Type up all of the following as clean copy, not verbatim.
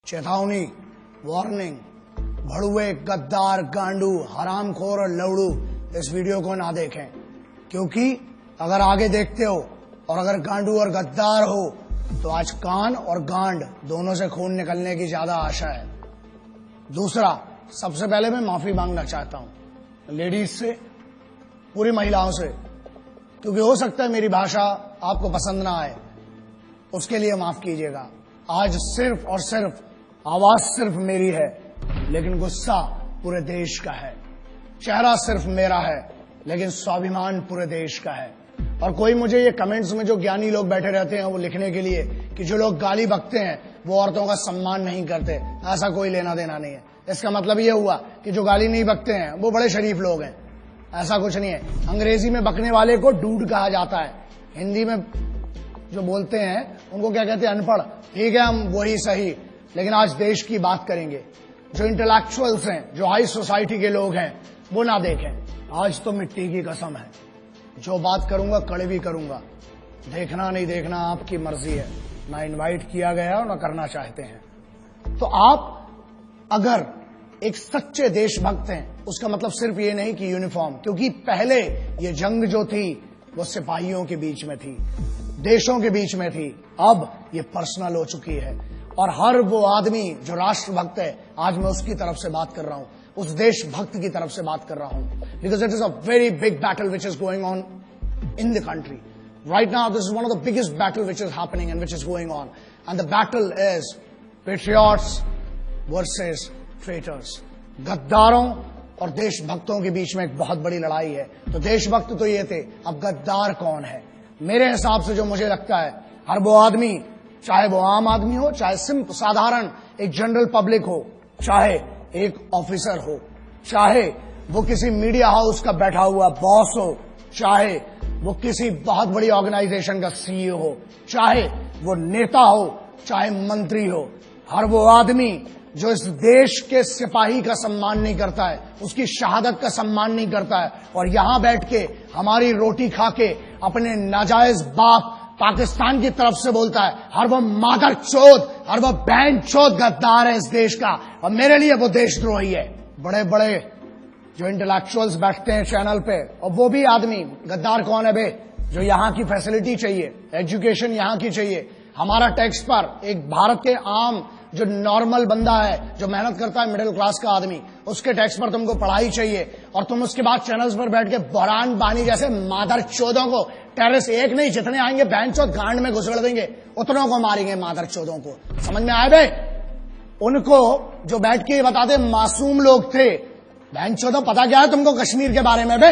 चेतावनी, वार्निंग, भड़ुए, गद्दार, गांडू, हरामखोर और लवड़ू इस वीडियो को ना देखें, क्योंकि अगर आगे देखते हो और अगर गांडू और गद्दार हो तो आज कान और गांड दोनों से खून निकलने की ज्यादा आशा है। दूसरा, सबसे पहले मैं माफी मांगना चाहता हूं लेडीज से, पूरी महिलाओं से, क्योंकि हो सकता है मेरी भाषा आपको पसंद ना आए, उसके लिए माफ कीजिएगा। आज सिर्फ और सिर्फ आवाज सिर्फ मेरी है, लेकिन गुस्सा पूरे देश का है। चेहरा सिर्फ मेरा है, लेकिन स्वाभिमान पूरे देश का है। और कोई मुझे ये कमेंट्स में जो ज्ञानी लोग बैठे रहते हैं वो लिखने के लिए कि जो लोग गाली बकते हैं वो औरतों का सम्मान नहीं करते, ऐसा कोई लेना देना नहीं है। इसका मतलब ये हुआ कि जो गाली नहीं बकते हैं वो बड़े शरीफ लोग हैं, ऐसा कुछ नहीं है। अंग्रेजी में बकने वाले को डूड कहा जाता है, हिंदी में जो बोलते हैं उनको क्या कहते हैं, अनपढ़। ठीक है, हम वही सही, लेकिन आज देश की बात करेंगे। जो इंटेलेक्चुअल्स हैं, जो हाई सोसाइटी के लोग हैं, वो ना देखें। आज तो मिट्टी की कसम है, जो बात करूंगा कड़वी करूंगा, देखना नहीं देखना आपकी मर्जी है। ना इनवाइट किया गया और ना करना चाहते हैं। तो आप अगर एक सच्चे देशभक्त हैं, उसका मतलब सिर्फ ये नहीं कि यूनिफॉर्म, क्योंकि पहले ये जंग जो थी वो सिपाहियों के बीच में थी, देशों के बीच में थी, अब ये पर्सनल हो चुकी है। और हर वो आदमी जो राष्ट्रभक्त है, आज मैं उसकी तरफ से बात कर रहा हूं, उस देशभक्त की तरफ से बात कर रहा हूं, because it is a very big battle which is going on in the country right now. This is one of the biggest battle which is happening and which is going on, and the battle is patriots versus traitors. गद्दारों और देशभक्तों के बीच में एक बहुत बड़ी लड़ाई है। तो देशभक्त तो ये थे, अब गद्दार कौन है? मेरे हिसाब से जो मुझे लगता है, हर वो आदमी, चाहे वो आम आदमी हो, चाहे सिंपल साधारण एक जनरल पब्लिक हो, चाहे एक ऑफिसर हो, चाहे वो किसी मीडिया हाउस का बैठा हुआ बॉस हो, चाहे वो किसी बहुत बड़ी ऑर्गेनाइजेशन का सीईओ हो, चाहे वो नेता हो, चाहे मंत्री हो, हर वो आदमी जो इस देश के सिपाही का सम्मान नहीं करता है, उसकी शहादत का सम्मान नहीं करता है, और यहां बैठ के हमारी रोटी खा के अपने नाजायज बाप पाकिस्तान की तरफ से बोलता है, हर वो मादर चोद, हर वो बहन चोद गद्दार है इस देश का, और मेरे लिए वो देशद्रोही है। बड़े बड़े जो इंटेलेक्चुअल्स बैठते हैं चैनल पे, और वो भी आदमी, गद्दार कौन है बे? जो यहां की फैसिलिटी चाहिए, एजुकेशन यहां की चाहिए, हमारा टैक्स पर एक भारत के आम जो नॉर्मल बंदा है, जो मेहनत करता है, मिडिल क्लास का आदमी, उसके टैक्स पर तुमको पढ़ाई चाहिए, और तुम उसके बाद चैनल्स पर बैठ के बहरान बानी जैसे मादर चोदों को, टेररिस्ट एक नहीं जितने आएंगे बहन चोद गांड में घुसड़ देंगे, उतनों को मारेंगे मादर चोदों को। समझ में आए बे? उनको जो बैठ के बताते मासूम लोग थे, बहन चोदों पता क्या है तुमको कश्मीर के बारे में बे?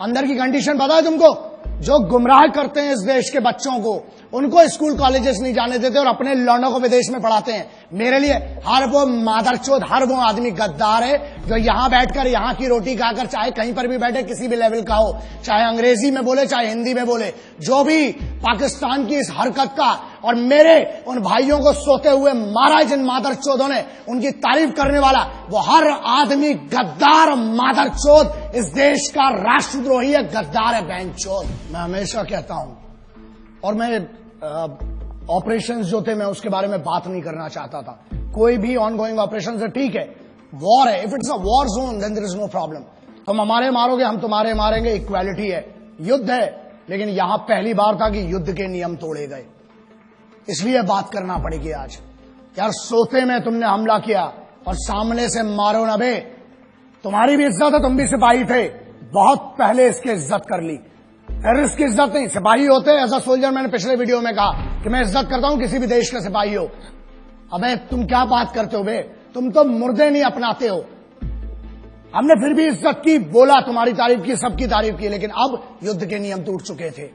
अंदर की कंडीशन पता है तुमको? जो गुमराह करते हैं इस देश के बच्चों को, उनको स्कूल कॉलेजेस नहीं जाने देते और अपने लौंडों को विदेश में पढ़ाते हैं। मेरे लिए हर वो मादरचोद, हर वो आदमी गद्दार है जो यहां बैठकर, यहां की रोटी खाकर, चाहे कहीं पर भी बैठे, किसी भी लेवल का हो, चाहे अंग्रेजी में बोले, चाहे हिंदी में बोले, जो भी पाकिस्तान की इस हरकत का और मेरे उन भाइयों को सोते हुए मारा जिन मादरचोदों ने, उनकी तारीफ करने वाला वो हर आदमी गद्दार, मादरचोद, इस देश का राष्ट्रद्रोही है, गद्दार है, बहनचोद। मैं हमेशा कहता हूं, और मैं ऑपरेशंस जो थे मैं उसके बारे में बात नहीं करना चाहता था। कोई भी ऑनगोइंग ऑपरेशन है, ठीक है, वॉर है, if it's a war zone then there is no problem. तुम हमारे मारोगे, हम तुम्हारे मारेंगे, इक्वालिटी है, युद्ध है। लेकिन यहां पहली बार था कि युद्ध के नियम तोड़े गए, इसलिए बात करना पड़ेगी आज। यार सोते में तुमने हमला किया और सामने से मारो ना बे। तुम्हारी भी इज्जत है, तुम भी सिपाही थे, बहुत पहले इसकी इज्जत कर ली। टेररिस्ट की इज्जत नहीं, सिपाही होते एज अ सोल्जर। मैंने पिछले वीडियो में कहा कि मैं इज्जत करता हूं किसी भी देश का सिपाही हो। अबे तुम क्या बात करते हो बे? तुम तो मुर्दे नहीं अपनाते हो। हमने फिर भी इज्जत की, बोला, तुम्हारी तारीफ की, सबकी तारीफ की, लेकिन अब युद्ध के नियम टूट चुके थे।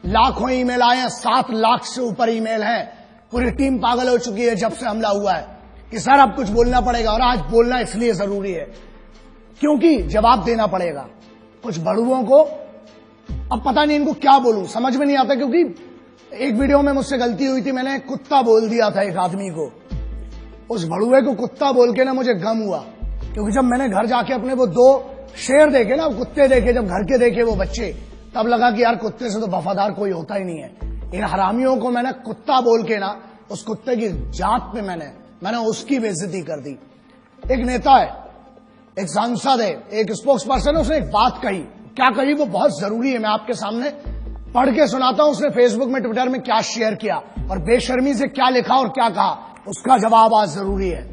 लाखों ईमेल आए हैं, 7 लाख से ऊपर ईमेल हैं। पूरी टीम पागल हो चुकी है जब से हमला हुआ है कि सर अब कुछ बोलना पड़ेगा, और आज बोलना इसलिए जरूरी है क्योंकि जवाब देना पड़ेगा। कुछ बड़ुओं को अब पता नहीं इनको क्या बोलूं, समझ में नहीं आता, क्योंकि एक वीडियो में मुझसे गलती हुई थी, मैंने कुत्ता बोल दिया था एक आदमी को। उस भड़ुए को कुत्ता बोल के ना मुझे गम हुआ, क्योंकि जब मैंने घर जाके अपने वो 2 शेर देखे ना, कुत्ते देखे, जब घर के देखे वो बच्चे, तब लगा कि यार कुत्ते से तो वफादार कोई होता ही नहीं है। इन हरामियों को मैंने कुत्ता बोल के ना, उस कुत्ते की जात पे मैंने मैंने उसकी बेइज्जती कर दी। एक नेता है, एक सांसद है, एक स्पोक्स पर्सन है, उसने एक बात कही। क्या कही वो बहुत जरूरी है, मैं आपके सामने पढ़ के सुनाता हूं। उसने फेसबुक में, ट्विटर में क्या शेयर किया और बेशर्मी से क्या लिखा और क्या कहा, उसका जवाब आज जरूरी है।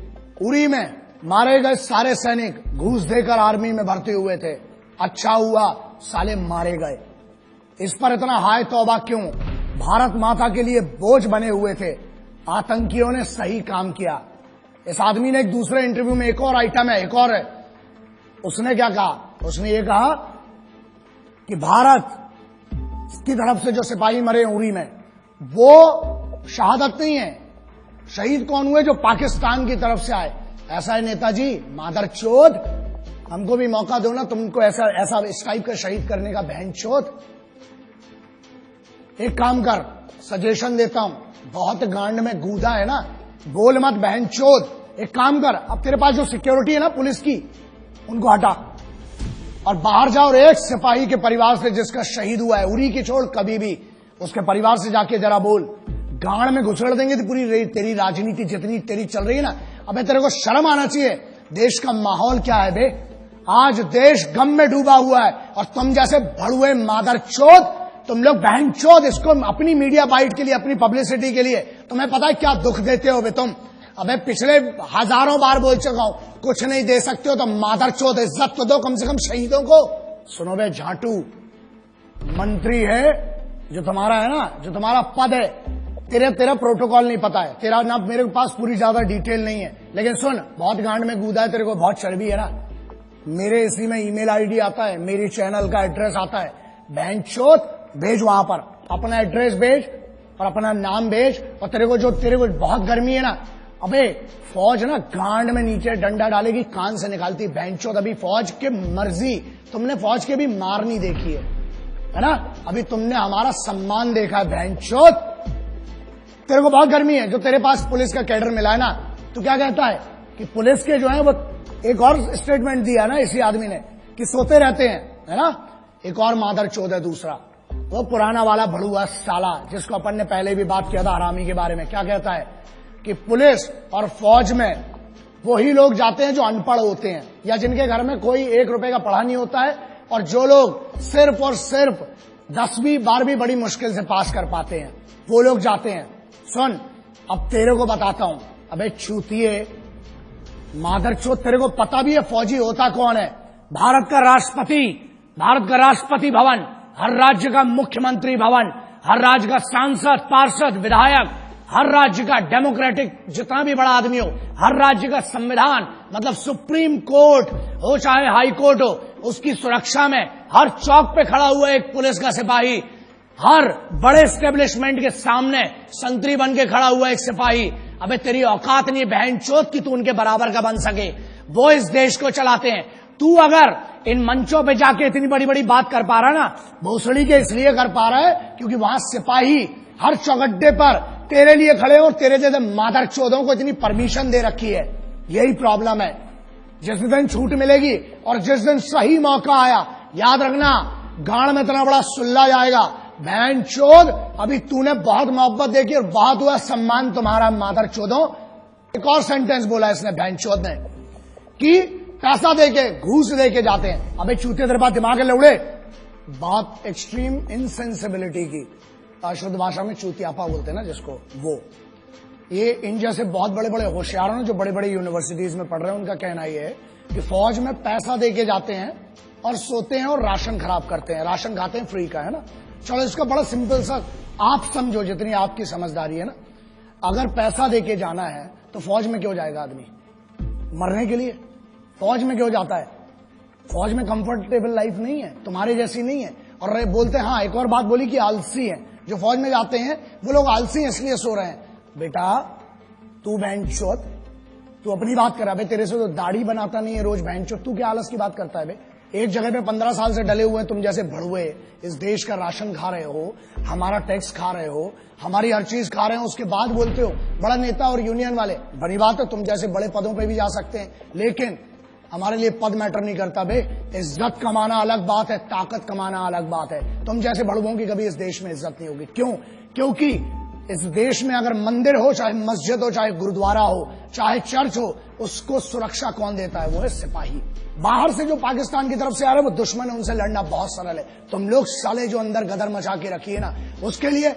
उरी में मारे गए सारे सैनिक घूस देकर आर्मी में भर्ती हुए थे, अच्छा हुआ साले मारे गए। इस पर इतना हाय तौबा क्यों? भारत माता के लिए बोझ बने हुए थे, आतंकियों ने सही काम किया। इस आदमी ने एक दूसरे इंटरव्यू में, एक और आइटम है, एक और है, उसने क्या कहा? उसने ये कहा कि भारत की तरफ से जो सिपाही मरे उरी में, वो शहादत नहीं है। शहीद कौन हुए? जो पाकिस्तान की तरफ से आए। ऐसा है नेताजी, मादरचोद, हमको भी मौका दो ना, तुमको ऐसा इस टाइप का शहीद करने का, बहनचोद। एक काम कर, सजेशन देता हूं, बहुत गांड में गूदा है ना, बोल मत बहनचोद। एक काम कर, अब तेरे पास जो सिक्योरिटी है ना पुलिस की, उनको हटा और बाहर जाओ और एक सिपाही के परिवार से जिसका शहीद हुआ है, उरी की छोड़, कभी भी उसके परिवार से जाके जरा बोल। गांड में घुसड़ देंगे तो पूरी तेरी राजनीति जितनी तेरी चल रही है ना, अबे तेरे को शर्म आना चाहिए। देश का माहौल क्या है बे? आज देश गम में डूबा हुआ है और तुम जैसे भड़ुए मादरचोद, तुम लोग बहनचोद, इसको अपनी मीडिया बाइट के लिए, अपनी पब्लिसिटी के लिए, तुम्हें पता है क्या दुख देते हो बे तुम? अबे पिछले हजारों बार बोल चुका हूं, कुछ नहीं दे सकते हो तो मादरचोद इज्जत तो दो कम से कम शहीदों को। सुनो बे झाटू, मंत्री है जो तुम्हारा है ना, जो तुम्हारा पद है, तेरा प्रोटोकॉल नहीं पता है, तेरा ना मेरे पास पूरी ज्यादा डिटेल नहीं है, लेकिन सुन, बहुत गांड में कूदा है, तेरे को बहुत चर्बी है ना। मेरे इसी में ईमेल आईडी आता है, मेरी चैनल का एड्रेस आता है, बहनचोद भेज, वहां पर अपना एड्रेस भेज और अपना नाम भेज। और तेरे को बहुत गर्मी है ना, अबे फौज ना गांड में नीचे डंडा डालेगी, कान से निकालती बहनचोद। अभी फौज के मर्जी, तुमने फौज के भी मार नहीं देखी है ना? अभी तुमने हमारा सम्मान देखा है बहनचोद। तेरे को बहुत गर्मी है, जो तेरे पास पुलिस का कैडर मिला है ना, तो क्या कहता है कि पुलिस के जो है वो, एक और स्टेटमेंट दिया ना इसी आदमी ने कि सोते रहते हैं, है ना? एक और मादरचोद है दूसरा, वो पुराना वाला भड़ुआ साला जिसको अपन ने पहले भी बात किया था हरामी के बारे में। क्या कहता है कि पुलिस और फौज में वही लोग जाते हैं जो अनपढ़ होते हैं या जिनके घर में कोई 1 रुपए का पढ़ा नहीं होता है, और जो लोग सिर्फ और सिर्फ 10वीं 12वीं बड़ी मुश्किल से पास कर पाते हैं, वो लोग जाते हैं। सुन, अब तेरे को बताता हूं, अबे चूतिए मादरचोद, तेरे को पता भी है फौजी होता कौन है? भारत का राष्ट्रपति भवन, हर राज्य का मुख्यमंत्री भवन, हर राज्य का सांसद, पार्षद, विधायक, हर राज्य का डेमोक्रेटिक जितना भी बड़ा आदमी हो, हर राज्य का संविधान, मतलब सुप्रीम कोर्ट हो चाहे हाई कोर्ट हो, उसकी सुरक्षा में हर चौक पे खड़ा हुआ एक पुलिस का सिपाही, हर बड़े एस्टेब्लिशमेंट के सामने संतरी बन के खड़ा हुआ एक सिपाही। अबे तेरी औकात नहीं बहनचोद कि तू उनके बराबर का बन सके। वो इस देश को चलाते हैं। तू अगर इन मंचों पे जाके इतनी बड़ी बड़ी बात कर पा रहा है ना, भोसड़ी के इसलिए कर पा रहा है क्योंकि वहां सिपाही हर चौगड्डे पर तेरे लिए खड़े हो और तेरे जैसे मादरचोदों को इतनी परमिशन दे रखी है। यही प्रॉब्लम है। जिस दिन छूट मिलेगी और जिस दिन सही मौका आया, याद रखना गांड में इतना बड़ा सुल्ला जाएगा। बहनचोद, अभी तूने बहुत मोहब्बत देखी और बहुत हुआ सम्मान तुम्हारा मादरचोदों। एक और सेंटेंस बोला इसने बहनचोद ने कि पैसा देके, घूस देके जाते हैं। अबे चूते तेरे पास दिमाग है लौड़े? बात एक्सट्रीम इनसेंसिबिलिटी की, शुद्ध भाषा में चूतियापा बोलते हैं ना जिसको, वो ये इन जैसे बहुत बड़े बड़े होशियारों ने जो बड़े बड़े यूनिवर्सिटीज में पढ़ रहे हैं, उनका कहना यह है कि फौज में पैसा देके जाते हैं और सोते हैं और राशन खराब करते हैं, राशन खाते हैं फ्री का, है ना। चलो इसका बड़ा सिंपल सा आप समझो, जितनी आपकी समझदारी है ना। अगर पैसा देके जाना है तो फौज में क्यों जाएगा आदमी? मरने के लिए। फौज में क्यों जाता है? फौज में कंफर्टेबल लाइफ नहीं है, तुम्हारे जैसी नहीं है। और बोलते हैं, हाँ एक और बात बोली कि आलसी है जो फौज में जाते हैं, वो लोग आलसी हैं इसलिए सो रहे हैं। बेटा तू बहनचोद, तू अपनी बात कर रहा है, तेरे से तो दाढ़ी बनाता नहीं है रोज बहनचोद, तू क्या आलस की बात करता है बे? एक जगह पे 15 साल से डले हुए हैं तुम जैसे भड़ुए, इस देश का राशन खा रहे हो, हमारा टैक्स खा रहे हो, हमारी हर चीज खा रहे हो, उसके बाद बोलते हो बड़ा नेता और यूनियन वाले। बड़ी बात है, तुम जैसे बड़े पदों पे भी जा सकते हैं, लेकिन हमारे लिए पद मैटर नहीं करता बे। इज्जत कमाना अलग बात है, ताकत कमाना अलग बात है। तुम जैसे भड़ुओं की कभी इस देश में इज्जत नहीं होगी। क्यों? क्योंकि इस देश में अगर मंदिर हो, चाहे मस्जिद हो, चाहे गुरुद्वारा हो, चाहे चर्च हो, उसको सुरक्षा कौन देता है? वो है सिपाही। बाहर से जो पाकिस्तान की तरफ से आ रहे हैं वो दुश्मन है, उनसे लड़ना बहुत सरल है। तुम लोग साले जो अंदर गदर मचा के रखिए ना, उसके लिए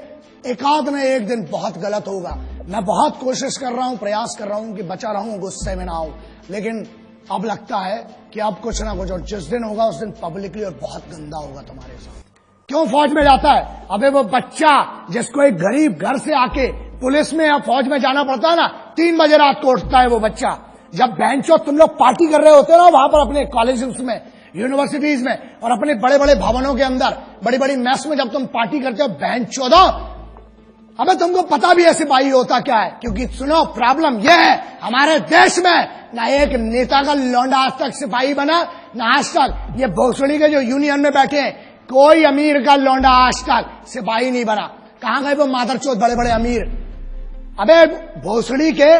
एकाध न एक दिन बहुत गलत होगा। मैं बहुत कोशिश कर रहा हूं, प्रयास कर रहा हूं कि बचा रहूं, गुस्से में ना आऊं, लेकिन अब लगता है कि अब कुछ ना कुछ, और जिस दिन होगा उस दिन पब्लिकली और बहुत गंदा होगा तुम्हारे साथ। क्यों फौज में जाता है? अबे वो बच्चा जिसको एक गरीब घर से आके पुलिस में या फौज में जाना पड़ता है ना, 3 बजे रात को उठता है वो बच्चा। जब बेंचो तुम लोग पार्टी कर रहे होते हो ना वहां पर अपने कॉलेजेस में, यूनिवर्सिटीज में और अपने बड़े बड़े भवनों के अंदर, बड़ी बड़ी मेस में जब तुम पार्टी करते हो, बेंचो दो, अबे तुमको पता भी है सिपाही होता क्या है? क्योंकि सुनो, प्रॉब्लम यह है हमारे देश में, ना एक नेता का लौंडा आज तक सिपाही बना, ना आज तक ये भोसड़ी के जो यूनियन में बैठे हैं, कोई अमीर का लौंडा आज तक सिपाही नहीं बना। कहां गए वो मादरचोद बड़े बड़े अमीर? अबे भोसड़ी के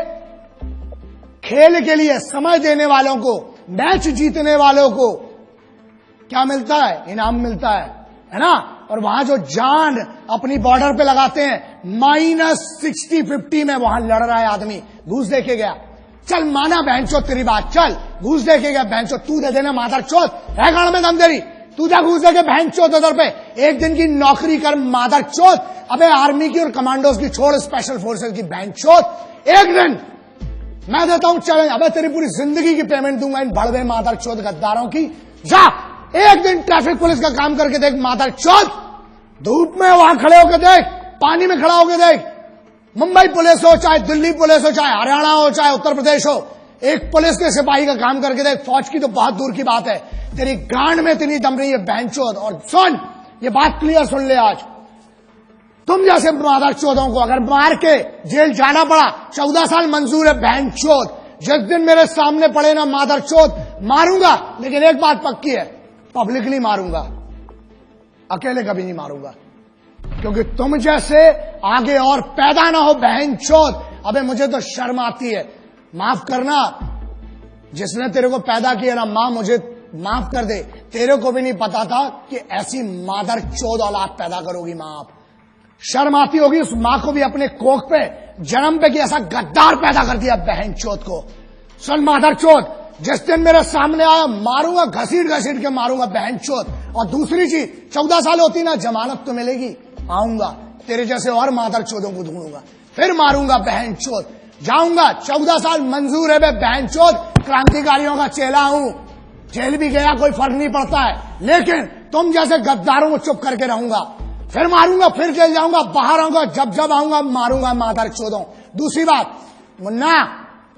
खेल के लिए समय देने वालों को, मैच जीतने वालों को क्या मिलता है? इनाम मिलता है ना? और वहां जो जान अपनी बॉर्डर पे लगाते हैं, -60-50 में वहां लड़ रहा है आदमी, घूस देके गया। चल माना बहनचोद तेरी बात, चल घूस देके गया बहनचोद, तू दे देना मादरचोद, है गाड़ में दम तेरी, तू जा घूस देके बहनचोद उधर पे, एक दिन की नौकरी कर मादरचोद। अबे आर्मी की और कमांडोज की छोड़, स्पेशल फोर्सेज की बहनचोद, एक दिन मैं देता हूं चैलेंज, अबे तेरी पूरी जिंदगी की पेमेंट दूंगा इन बड़वे मादरचोद गद्दारों की। जा एक दिन ट्रैफिक पुलिस का काम करके देख मादरचोद, धूप में वहां खड़े होकर देख, पानी में खड़ा होकर देख, मुंबई पुलिस हो, चाहे दिल्ली पुलिस हो, चाहे हरियाणा हो, चाहे उत्तर प्रदेश हो, एक पुलिस के सिपाही का काम करके देख। फौज की तो बहुत दूर की बात है, तेरी गांड में इतनी दम नहीं है बहनचोद। और सुन, ये बात क्लियर सुन ले, आज तुम जैसे मादरचोदों को अगर मार के जेल जाना पड़ा, 14 साल मंजूर है बहनचोद। जिस दिन मेरे सामने पड़े ना मादरचोद, मारूंगा, लेकिन एक बात पक्की है, पब्लिकली मारूंगा, अकेले कभी नहीं मारूंगा, क्योंकि तुम जैसे आगे और पैदा ना हो बहनचोद। अबे मुझे तो शर्म आती है, माफ करना, जिसने तेरे को पैदा किया ना, मां मुझे माफ कर दे, तेरे को भी नहीं पता था कि ऐसी मादरचोद औलाद पैदा करोगी मां आप। शर्म आती होगी उस मां को भी अपने कोख पे जन्म पे कि ऐसा गद्दार पैदा कर दिया बहनचोद को। सुन मादरचोद, जिस दिन मेरे सामने आया मारूंगा, घसीट घसीट के मारूंगा बहनचोद। और दूसरी चीज, 14 साल होती ना, जमानत तो मिलेगी, आऊंगा तेरे जैसे और मादरचोदों को ढूंढूंगा, फिर मारूंगा बहनचोद, जाऊंगा। 14 साल मंजूर है बहनचोद, क्रांतिकारियों का चेला हूं, जेल भी गया कोई फर्क नहीं पड़ता है, लेकिन तुम जैसे गद्दारों को चुप करके रहूंगा, फिर मारूंगा, फिर जेल जाऊंगा, बाहर आऊंगा, जब जब आऊंगा मारूंगा मादरचोदों। दूसरी बात मुन्ना,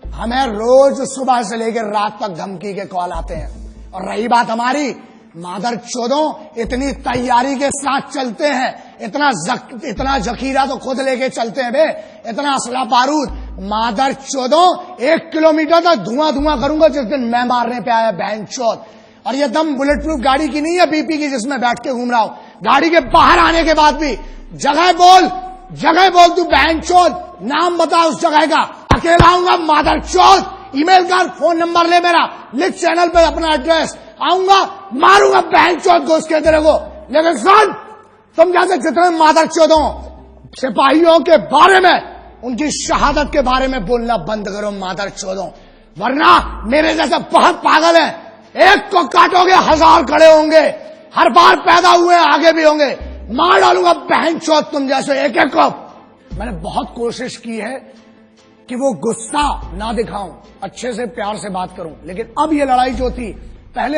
हमें रोज सुबह से लेकर रात तक धमकी के कॉल आते हैं, और रही बात हमारी, मादरचोदों इतनी तैयारी के साथ चलते हैं, इतना जखीरा तो खुद लेके चलते हैं बे, इतना असला बारूद। मादरचोदों 1 किलोमीटर तक धुआं धुआं करूंगा जिस दिन मैं मारने पे आया बहनचोद। और ये दम बुलेट प्रूफ गाड़ी की नहीं है, बीपी की, जिसमें बैठ के घूम रहा हूं। गाड़ी के बाहर आने के बाद भी जगह बोल तू बहनचोद, नाम बता उस जगह का, अकेला आऊंगा मादरचोद, ईमेल कर, फोन नंबर ले मेरा, लिख चैनल पे अपना एड्रेस, आऊंगा मारूंगा बहनचोद घुस के तेरे को। लेकिन सुन, तुम जैसे जितने मादरचोदों सिपाहियों के बारे में, उनकी शहादत के बारे में बोलना बंद करो मादरचोदों, वरना मेरे जैसे बहुत पागल है, एक को काटोगे 1000 खड़े होंगे, हर बार पैदा हुए आगे भी होंगे, मार डालूंगा बहनचोद तुम जैसे एक एक को। मैंने बहुत कोशिश की है कि वो गुस्सा ना दिखाऊं, अच्छे से प्यार से बात करूं, लेकिन अब ये लड़ाई जो थी, पहले